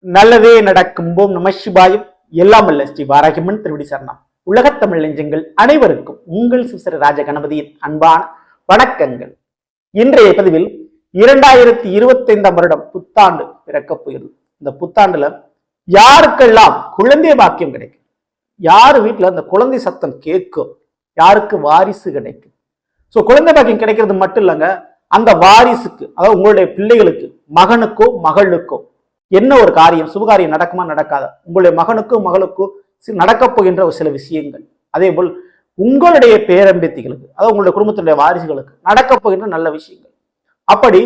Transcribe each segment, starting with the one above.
நல்லதே நடக்கும் போம் நம சிவாயம். எல்லாம் அல்ல ஸ்ரீ வாராகிமன் திருவிடி சரணம். உலகத் தமிழ் நெஞ்சங்கள் அனைவருக்கும் உங்கள் சிவசர ராஜ கணபதியின் அன்பான வணக்கங்கள். இன்றைய பதிவில் 2025 வருடம் புத்தாண்டு பிறக்க போயிருக்கு. இந்த புத்தாண்டுல யாருக்கெல்லாம் குழந்தை பாக்கியம் கிடைக்கும், யாரு வீட்டுல அந்த குழந்தை சத்தம் கேட்கும், யாருக்கு வாரிசு கிடைக்கும். சோ குழந்தை பாக்கியம் கிடைக்கிறது மட்டும் இல்லைங்க, அந்த வாரிசுக்கு, அதாவது உங்களுடைய பிள்ளைகளுக்கு, மகனுக்கோ மகளுக்கோ என்ன ஒரு காரியம், சுபகாரியம் நடக்குமா நடக்காத, உங்களுடைய மகனுக்கோ மகளுக்கோ நடக்கப் போகின்ற ஒரு சில விஷயங்கள், அதே போல் உங்களுடைய பேரம்பேத்திகளுக்கு, அதாவது உங்களுடைய குடும்பத்தினுடைய வாரிசுகளுக்கு நடக்கப் போகின்ற நல்ல விஷயங்கள். அப்படி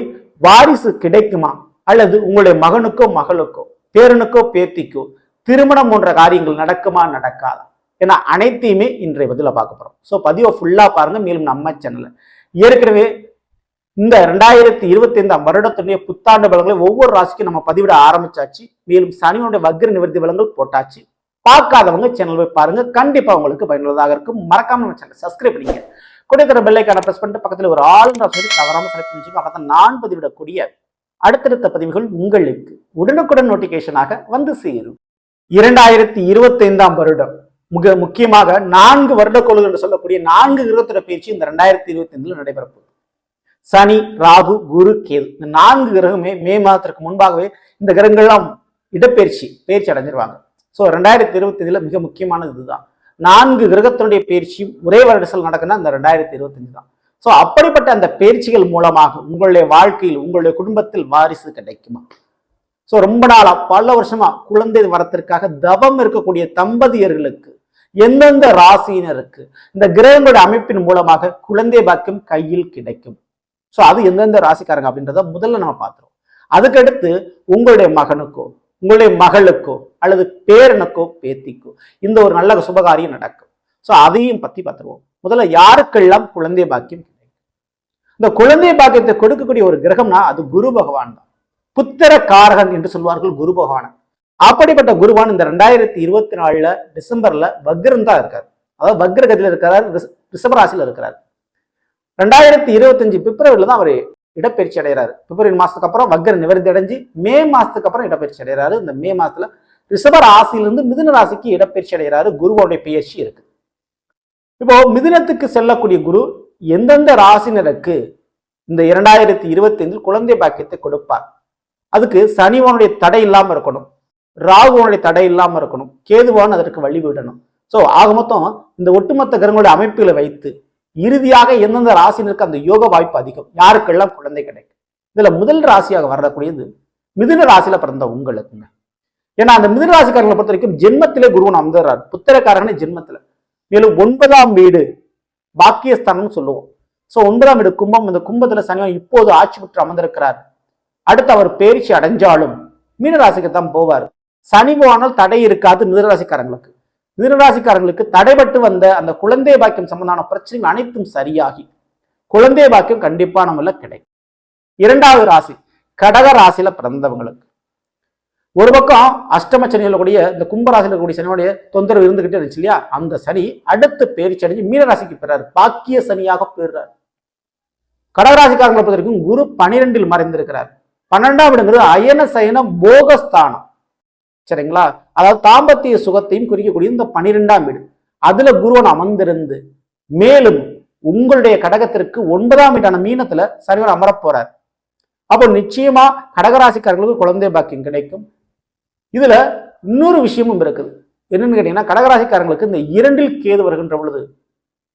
வாரிசு கிடைக்குமா, அல்லது உங்களுடைய மகனுக்கோ மகளுக்கோ பேரனுக்கோ பேத்திக்கோ திருமணம் போன்ற காரியங்கள் நடக்குமா நடக்காதா, ஏன்னா அனைத்தையுமே இன்றைய பதில பார்க்க போறோம். ஸோ பதிவை ஃபுல்லா பாருங்க. மேலும் நம்ம சேனல்ல ஏற்கனவே இந்த 2025 வருடத்துடைய புத்தாண்டு பலன்களை ஒவ்வொரு ராசிக்கும் நம்ம பதிவிட ஆரம்பிச்சாச்சு. மேலும் சனியோட வக்ர நிவர்த்தி பலன்கள் போட்டாச்சு. பார்க்காதவங்க சேனல் போய் பாருங்க, கண்டிப்பா உங்களுக்கு பயனுள்ளதாக இருக்கும். மறக்காம நம்ம சேனல் சப்ஸ்கிரைப் பண்ணிங்க, கொடுக்கிற பெல்லைக்கான பிரஸ் பண்ணிட்டு பக்கத்துல ஒரு ஆளுநர் சொல்லி தவறாம செலக்ட் பண்ணிச்சுக்கோ. அப்பதான் நான் பதிவிடக்கூடிய அடுத்தடுத்த பதிவுகள் உங்களுக்கு உடனுக்குடன் நோட்டிபிகேஷனாக வந்து சேரும். 2025 வருடம் மிக முக்கியமாக 4 வருட கோள்கள் என்று சொல்லக்கூடிய 4 கிரகத்தோட பயிற்சி இந்த 2025 நடைபெறப்போகுது. சனி, ராகு, குரு, கேது, இந்த 4 கிரகமே மே மாதத்திற்கு முன்பாகவே இந்த கிரகங்கள்லாம் பயிற்சி அடைஞ்சிருவாங்க. ஸோ 2025 மிக முக்கியமானது இதுதான். 4 கிரகத்தினுடைய பயிற்சியும் ஒரே வருடத்தில் நடக்குன்னா இந்த 2025 தான். ஸோ அப்படிப்பட்ட அந்த பயிற்சிகள் மூலமாக உங்களுடைய வாழ்க்கையில், உங்களுடைய குடும்பத்தில் வாரிசு கிடைக்குமா? ஸோ ரொம்ப நாளா, பல வருஷமா குழந்தை வரத்திற்காக தவம் இருக்கக்கூடிய தம்பதியர்களுக்கு, எந்தெந்த ராசியினருக்கு இந்த கிரகங்களுடைய அமைப்பின் மூலமாக குழந்தை பாக்கியம் கையில் கிடைக்கும். ஸோ அது எந்தெந்த ராசிக்காரங்க அப்படின்றத முதல்ல நம்ம பார்த்துருவோம். அதுக்கடுத்து உங்களுடைய மகனுக்கோ, உங்களுடைய மகளுக்கோ, அல்லது பேரனுக்கோ பேத்திக்கோ இந்த ஒரு நல்ல சுபகாரியம் நடக்கும். ஸோ அதையும் பத்தி பார்த்துருவோம். முதல்ல யாருக்கெல்லாம் குழந்தை பாக்கியம் கிடைக்கும்? இந்த குழந்தை பாக்கியத்தை கொடுக்கக்கூடிய ஒரு கிரகம்னா அது குரு பகவான் தான். புத்திர காரகன் என்று சொல்வார்கள் குரு பகவான். அப்படிப்பட்ட குருவான் இந்த 2024 டிசம்பர்ல வக்ரம் தான் இருக்காரு. அதாவது வக்ரகத்தில் இருக்கிறார், ரிஷபராசியில் இருக்கிறார். 2025 பிப்ரவரியில தான் அவர் இடப்பெயர்ச்சி அடைகிறாரு. பிப்ரவரி மாசத்துக்கு அப்புறம் வக்ர நிவர்த்தி அடைஞ்சு மே மாசத்துக்கு அப்புறம் இடப்பெயர்ச்சி அடைகிறாரு. இந்த மே மாசத்துல ரிஷப ராசியிலிருந்து மிதுன ராசிக்கு இடப்பெயர்ச்சி அடைகிறாரு. குருவோடைய பெயர்ச்சி இருக்கு. இப்போ மிதுனத்துக்கு செல்லக்கூடிய குரு எந்தெந்த ராசினருக்கு இந்த 2025 குழந்தை பாக்கியத்தை கொடுப்பார்? அதுக்கு சனிவானுடைய தடை இல்லாம இருக்கணும், ராகுவனுடைய தடை இல்லாம இருக்கணும், கேதுவான் அதற்கு வழிவிடணும். ஸோ ஆக மொத்தம் இந்த ஒட்டுமொத்த கிரகங்களுடைய அமைப்புகளை வைத்து இறுதியாக எந்தெந்த ராசினருக்கு அந்த யோக வாய்ப்பு அதிகம், யாருக்கெல்லாம் குழந்தை கிடைக்கும். இதுல முதல் ராசியாக வரக்கூடியது மிதுன ராசியில பிறந்த உங்களுக்குங்க. ஏன்னா அந்த மிதுன ராசிக்காரங்களை பொறுத்த வரைக்கும் ஜென்மத்திலே குருவன் அமர்றார், புத்திரக்காரகனே ஜென்மத்துல. மேலும் 9ஆம் வீடு பாக்கியஸ்தானம் சொல்லுவோம். ஸோ 9ஆம் வீடு கும்பம். இந்த கும்பத்துல சனிவன் இப்போது ஆட்சி பெற்று அமர்ந்திருக்கிறார். அடுத்து அவர் பயிற்சி அடைஞ்சாலும் மீனராசிக்கு தான் போவார். சனி போனால் தடை இருக்காது மிதுனராசிக்காரங்களுக்கு. மிதுனராசிக்காரங்களுக்கு தடைபட்டு வந்த அந்த குழந்தை பாக்கியம் சம்பந்தமான பிரச்சனைகள் அனைத்தும் சரியாகி குழந்தை பாக்கியம் கண்டிப்பா நம்மள கிடைக்கும். 2வது ராசி கடக ராசியில பிறந்தவங்களுக்கு ஒரு பக்கம் அஷ்டம சனி சொல்லக்கூடிய இந்த கும்பராசியில் இருக்கக்கூடிய சனியோடைய தொந்தரவு இருந்துகிட்டே இருந்துச்சு இல்லையா, அந்த சனி அடுத்து பயிற்சி அடைஞ்சு மீனராசிக்கு பெறாரு, பாக்கிய சனியாக பெறாரு. கடகராசிக்காரங்களை பொறுத்த வரைக்கும் குரு 12இல் மறைந்திருக்கிறார். 12ஆம் இடங்கிறது அயன சயன போகஸ்தானம், சரிங்களா? அதாவது தாம்பத்திய சுகத்தையும் குறிக்கக்கூடிய இந்த 12ஆம் வீடு, அதுல குருவன் அமர்ந்திருந்து மேலும் உங்களுடைய கடகத்திற்கு 9ஆம் வீடான மீனத்துல சனிவன் அமரப் போறார். அப்போ நிச்சயமா கடகராசிக்காரர்களுக்கு குழந்தை பாக்கியம் கிடைக்கும். இதுல இன்னொரு விஷயமும் இருக்குது. என்னன்னு கேட்டீங்கன்னா, கடகராசிக்காரங்களுக்கு இந்த 2இல் கேது வருகின்ற பொழுது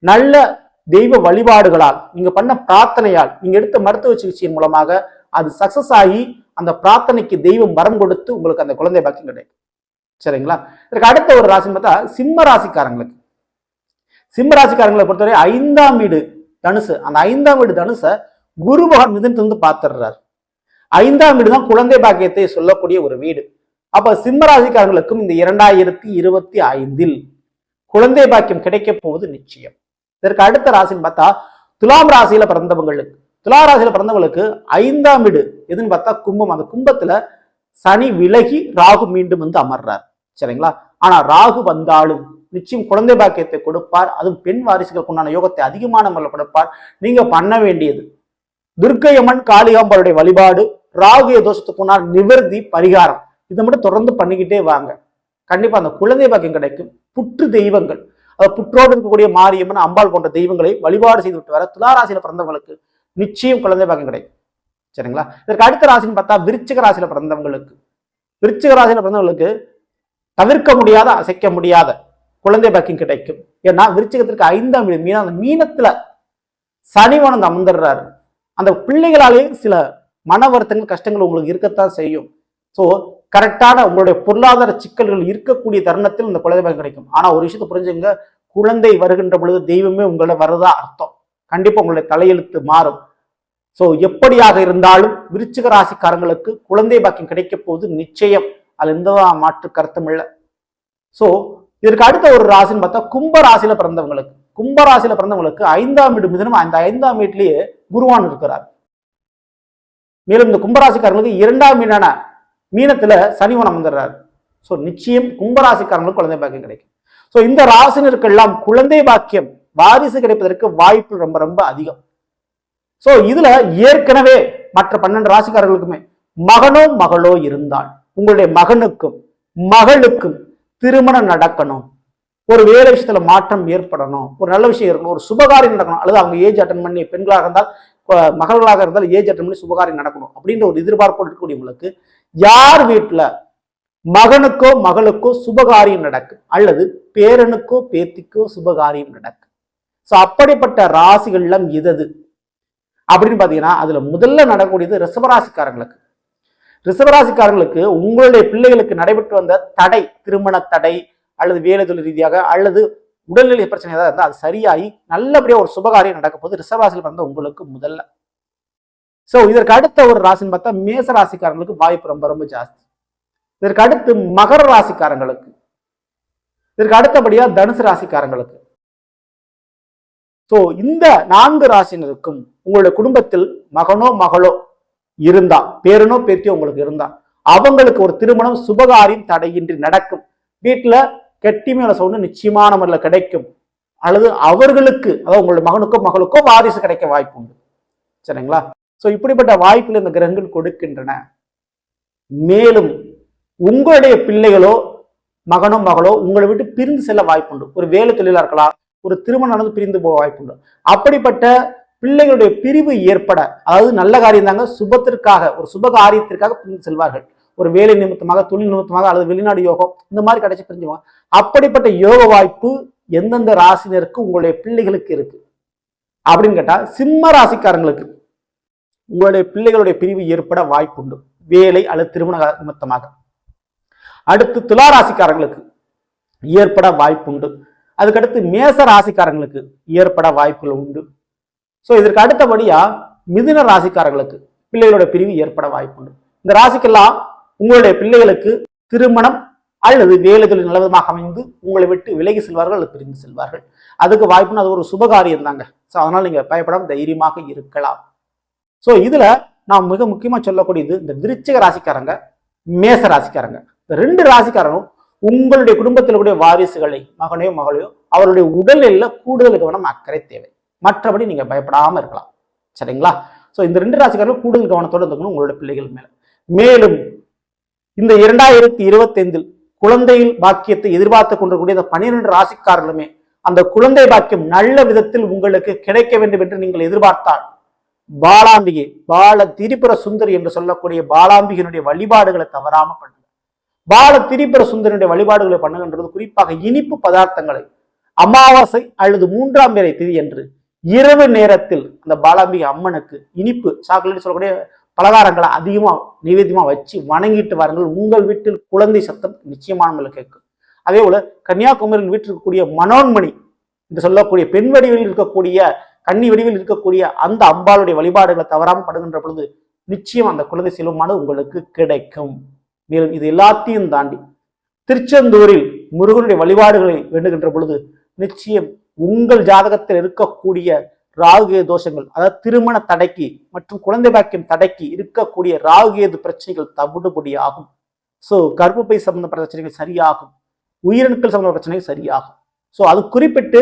நல்ல தெய்வ வழிபாடுகளால், நீங்க பண்ண பிரார்த்தனையால், நீங்க எடுத்த மருத்துவ சிகிச்சையின் மூலமாக அது சக்சஸ் ஆகி அந்த பிரார்த்தனைக்கு தெய்வம் வரம் கொடுத்து உங்களுக்கு அந்த குழந்தை பாக்கியம் கிடைக்கும், சரிங்களா? இதற்கு அடுத்த ஒரு ராசின்னு பார்த்தா சிம்ம ராசிக்காரங்களுக்கு. சிம்ம ராசிக்காரங்களை பொறுத்தவரை 5ஆம் வீடு தனுசு. அந்த 5ஆம் வீடு தனுசை குரு பகவான் மிதுனத்திலிருந்து பார்த்துடுறார். 5ஆம் வீடு தான் குழந்தை பாக்கியத்தை சொல்லக்கூடிய ஒரு வீடு. அப்ப சிம்ம ராசிக்காரங்களுக்கும் இந்த 2025 குழந்தை பாக்கியம் கிடைக்க போவது நிச்சயம். இதற்கு அடுத்த ராசின்னு பார்த்தா துலாம் ராசியில பிறந்தவங்களுக்கு. துலா ராசியில பிறந்தவங்களுக்கு 5ஆம் வீடு எதுன்னு பார்த்தா கும்பம். அந்த கும்பத்துல சனி விலகி ராகு மீண்டும் வந்து அமர்றார், சரிங்களா? ஆனா ராகு வந்தாலும் நிச்சயம் குழந்தை பாக்கியத்தை கொடுப்பார். அதுவும் பெண் வாரிசுகளுக்கு உண்டான யோகத்தை அதிகமான முறையில் கொடுப்பார். நீங்க பண்ண வேண்டியது துர்க்கையம்மன் காளிகாம்பருடைய வழிபாடு, ராகு தோஷத்துக்கு உண்டான நிவர்த்தி பரிகாரம் இதை மட்டும் தொடர்ந்து பண்ணிக்கிட்டே வாங்க. கண்டிப்பா அந்த குழந்தை பாக்கியம் கிடைக்கும். புற்று தெய்வங்கள், புற்றோடு இருக்கக்கூடிய மாரியம்மன், அம்பாள் போன்ற தெய்வங்களை வழிபாடு செய்து விட்டு வர துளாராசியில பிறந்தவங்களுக்கு நிச்சயம் குழந்தை பாக்கியம் கிடைக்கும். சரிங்களா? இதற்கு அடுத்த ராசின்னு பார்த்தா விருச்சிக ராசியில பிறந்தவங்களுக்கு, விருச்சிக ராசியில பிறந்தவங்களுக்கு தவிர்க்க முடியாத, அசைக்க முடியாத குழந்தை பாக்கியம் கிடைக்கும். ஏன்னா விருச்சிகத்திற்கு 5ஆம் வீடு மீன, அந்த மீனத்துல சனிவன் அமர்ந்துடுறாரு. அந்த பிள்ளைகளாலே சில மன வருத்தங்கள், கஷ்டங்கள் உங்களுக்கு இருக்கத்தான் செய்யும். ஸோ கரெக்டான உங்களுடைய பொருளாதார சிக்கல்கள் இருக்கக்கூடிய தருணத்தில் இந்த குழந்தை பாக்கியம் கிடைக்கும். ஆனா ஒரு விஷயத்தை புரிஞ்சுங்க, குழந்தை வருகின்ற பொழுது தெய்வமே உங்களை வரதா அர்த்தம். கண்டிப்பா உங்களுடைய தலையெழுத்து மாறும். ஸோ எப்படியாக இருந்தாலும் விருச்சிக ராசிக்காரங்களுக்கு குழந்தை பாக்கியம் கிடைக்க போது நிச்சயம். அது எந்த மாற்று கருத்தும் இல்லை. ஸோ இதற்கு அடுத்த ஒரு ராசின்னு பார்த்தா கும்ப ராசியில பிறந்தவங்களுக்கு, கும்ப ராசியில பிறந்தவங்களுக்கு 5ஆம் வீடு மிதனம், அந்த 5ஆம் வீட்டிலேயே குருவான் இருக்கிறார். மேலும் இந்த கும்பராசிக்காரங்களுக்கு 2ஆம் வீடான மீனத்துல சனிவன் அமர்ந்துடுறாரு. ஸோ நிச்சயம் கும்பராசிக்காரங்களுக்கு குழந்தை பாக்கியம் கிடைக்கும். ஸோ இந்த ராசினருக்கெல்லாம் குழந்தை பாக்கியம், வாரிசு கிடைப்பதற்கு வாய்ப்பு ரொம்ப ரொம்ப அதிகம். ஸோ இதுல ஏற்கனவே மற்ற 12 ராசிக்காரர்களுக்குமே மகனோ மகளோ இருந்தால் உங்களுடைய மகனுக்கும் மகளுக்கும் திருமணம் நடக்கணும், ஒரு வேலை விஷயத்துல மாற்றம் ஏற்படணும், ஒரு நல்ல விஷயம் இருக்கணும், ஒரு சுபகாரியம் நடக்கணும், அல்லது அவங்க ஏஜ் அட்டன் பண்ணி பெண்களாக இருந்தால், மகள்களாக இருந்தால் ஏஜ் அட்டன் பண்ணி சுபகாரியம் நடக்கணும் அப்படின்ற ஒரு எதிர்பார்ப்போடு இருக்கக்கூடியவங்களுக்கு யார் வீட்டுல மகனுக்கோ மகளுக்கோ சுபகாரியம் நடக்கும், அல்லது பேரனுக்கோ பேத்திக்கோ சுபகாரியம் நடக்கும். ஸோ அப்படிப்பட்ட ராசிகள் எல்லாம் எது அப்படின்னு பாத்தீங்கன்னா அதுல முதல்ல நடக்கக்கூடியது ரிஷபராசிக்காரங்களுக்கு. ரிஷபராசிக்காரங்களுக்கு உங்களுடைய பிள்ளைகளுக்கு நடைபெற்று வந்த தடை, திருமண தடை அல்லது வேலை தொழில் ரீதியாக அல்லது உடல்நிலை பிரச்சனை ஏதாவது இருந்தால் அது சரியாகி நல்லபடியா ஒரு சுபகாரியம் நடக்க போது ரிஷபராசியில் பிறந்த உங்களுக்கு முதல்ல. ஸோ இதற்கு அடுத்த ஒரு ராசின்னு பார்த்தா மேச ராசிக்காரங்களுக்கு வாய்ப்பு ரொம்ப ரொம்ப ஜாஸ்தி. இதற்கு அடுத்து மகர ராசிக்காரங்களுக்கு, இதற்கு அடுத்தபடியா தனுசு ராசிக்காரங்களுக்கு. ஸோ இந்த 4 ராசினருக்கும் உங்களுடைய குடும்பத்தில் மகனோ மகளோ இருந்தா, பேரனோ பேத்தியோ உங்களுக்கு இருந்தா, அவங்களுக்கு ஒரு திருமணம் சுபகாரியம் தடையின்றி நடக்கும். வீட்டுல கெட்டி மேல சவுண்டு நிச்சயமான முறையில் கிடைக்கும், அல்லது அவர்களுக்கு, அதாவது உங்களுடைய மகனுக்கோ மகளுக்கோ வாரிசு கிடைக்க வாய்ப்பு உண்டு. சரிங்களா? ஸோ இப்படிப்பட்ட வாய்ப்புகள் இந்த கிரகங்கள் கொடுக்கின்றன. மேலும் உங்களுடைய பிள்ளைகளோ மகனோ மகளோ உங்களை விட்டு பிரிந்து செல்ல வாய்ப்புண்டு. ஒரு வேலை தொழிலா இருக்கலாம், ஒரு திருமணம் நடந்து பிரிந்து போக வாய்ப்புண்டு. அப்படிப்பட்ட பிள்ளைகளுடைய பிரிவு ஏற்பட, அதாவது நல்ல காரியம் தாங்க, சுபத்திற்காக, ஒரு சுப காரியத்திற்காக பிரிந்து செல்வார்கள். ஒரு வேலை நிமித்தமாக, தொழில் நிமித்தமாக, அல்லது வெளிநாடு யோகம் இந்த மாதிரி கிடைச்சி பிரிஞ்சுவாங்க. அப்படிப்பட்ட யோக வாய்ப்பு எந்தெந்த ராசினருக்கு உங்களுடைய பிள்ளைகளுக்கு இருக்கு அப்படின்னு கேட்டா, சிம்ம ராசிக்காரங்களுக்கு உங்களுடைய பிள்ளைகளுடைய பிரிவு ஏற்பட வாய்ப்புண்டு, வேலை அல்லது திருமண நிமித்தமாக. அடுத்து துலா ராசிக்காரங்களுக்கு ஏற்பட வாய்ப்புண்டு. அதுக்கடுத்து மேச ராசிக்காரங்களுக்கு ஏற்பட வாய்ப்புகள் உண்டு. ஸோ இதற்கு அடுத்தபடியா மிதுன ராசிக்காரங்களுக்கு பிள்ளைகளோட பிரிவு ஏற்பட வாய்ப்புண்டு. இந்த ராசிக்கெல்லாம் உங்களுடைய பிள்ளைகளுக்கு திருமணம் அல்லது வேலை தொழில் நல்லவிதமாக அமைந்து உங்களை விட்டு விலகி செல்வார்கள் அல்லது பிரிந்து செல்வார்கள். அதுக்கு வாய்ப்புன்னு அது ஒரு சுபகாரியம் தாங்க. ஸோ அதனால நீங்க பயப்படாம தைரியமாக இருக்கலாம். ஸோ இதுல நான் மிக முக்கியமா சொல்லக்கூடியது இந்த விருச்சிக ராசிக்காரங்க, மேச ராசிக்காரங்க, இந்த 2 ராசிக்காரனும் உங்களுடைய குடும்பத்தில் கூடிய வாரிசுகளை, மகனையோ மகளையோ, அவருடைய உடல்நிலையில கூடுதல் கவனம், அக்கறை தேவை. மற்றபடி நீங்க பயப்படாம இருக்கலாம். சரிங்களா? ஸோ இந்த 2 ராசிக்காரர்களும் கூடுதல் கவனத்தோடு இருக்கணும் உங்களுடைய பிள்ளைகள் மேல. மேலும் இந்த 2025 குழந்தையில் பாக்கியத்தை எதிர்பார்த்து கொண்டிருக்கூடிய இந்த 12 ராசிக்காரர்களுமே அந்த குழந்தை பாக்கியம் நல்ல விதத்தில் உங்களுக்கு கிடைக்க வேண்டும் என்று நீங்கள் எதிர்பார்த்தால் பாலாம்பிகை, பால திரிபுர சுந்தரி என்று சொல்லக்கூடிய பாலாம்பிகையினுடைய வழிபாடுகளை தவறாம பண்ணுங்க. பால திரிபுர சுந்தரியுடைய வழிபாடுகளை பண்ணுகின்றது குறிப்பாக இனிப்பு பதார்த்தங்களை அமாவாசை அல்லது 3ஆம் பிறை திதி என்று இரவு நேரத்தில் அந்த பாலாம்பிகை அம்மனுக்கு இனிப்பு சாக்லேட் சொல்லக்கூடிய பலகாரங்களை அதிகமா நிவேதியமா வச்சு வணங்கிட்டு வாருங்கள். உங்கள் வீட்டில் குழந்தை சத்தம் நிச்சயமான கேட்கும். அதே போல கன்னியாகுமரியில் வீட்டில் இருக்கக்கூடிய மனோன்மணி என்று சொல்லக்கூடிய பெண் வடிவில் இருக்கக்கூடிய, கன்னி வடிவில் இருக்கக்கூடிய அந்த அம்பாளுடைய வழிபாடுகளை தவறாமல் படுகின்ற பொழுது நிச்சயம் அந்த குழந்தை செல்வமானது உங்களுக்கு கிடைக்கும். மேலும் இது எல்லாத்தையும் தாண்டி திருச்செந்தூரில் முருகனுடைய வழிபாடுகளை வேண்டுகின்ற பொழுது நிச்சயம் உங்கள் ஜாதகத்தில் இருக்கக்கூடிய ராகுகேது தோஷங்கள், அதாவது திருமண தடைக்கு மற்றும் குழந்தை பாக்கியம் தடைக்கு இருக்கக்கூடிய ராகுகேது பிரச்சனைகள் தவிடுபடி ஆகும். ஸோ கர்ப்பப்பை சம்பந்தப்பட்ட பிரச்சனைகள் சரியாகும், உயிரணுக்கள் சம்பந்தப்பட்ட பிரச்சனைகள் சரியாகும். ஸோ அது குறிப்பிட்டு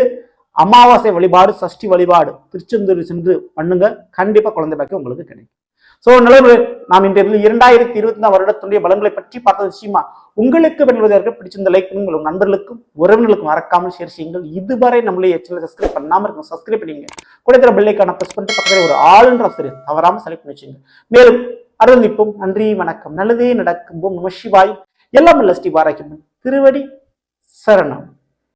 அமாவாசை வழிபாடு, சஷ்டி வழிபாடு திருச்செந்தூர் சென்று பண்ணுங்க. கண்டிப்பா குழந்தை பாக்கியம் உங்களுக்கு கிடைக்கும். சோ நல்ல நாம் இன்று 2024 வருடத்துடைய பலன்களை பற்றி பார்த்தது நிச்சயமா உங்களுக்கு வெல்வதற்கு பிடிச்சிருந்த லைக் பண்ணுங்க, உங்கள் நண்பர்களுக்கும் உறவினர்களுக்கும் மறக்காமல் ஷேர் செய்யுங்கள். இதுவரை நம்மளுடைய சேனலை சப்ஸ்கிரைப் பண்ணாம இருக்கும், சப்ஸ்கிரைப் பண்ணிங்க. கூட பெல்லைக்கான பிரஸ் பண்ணிட்டு பக்கத்தில் ஒரு ஆளுன்ற ஆசிரியர் தவறாம செலக்ட் பண்ணி வச்சுங்க. மேலும் அருள்நிற்போம். நன்றி, வணக்கம். நல்லதே நடக்கும். ஓம் நம சிவாய். எல்லாம் ஸ்ரீ பாராக்கியம்மன் திருவடி சரணம்.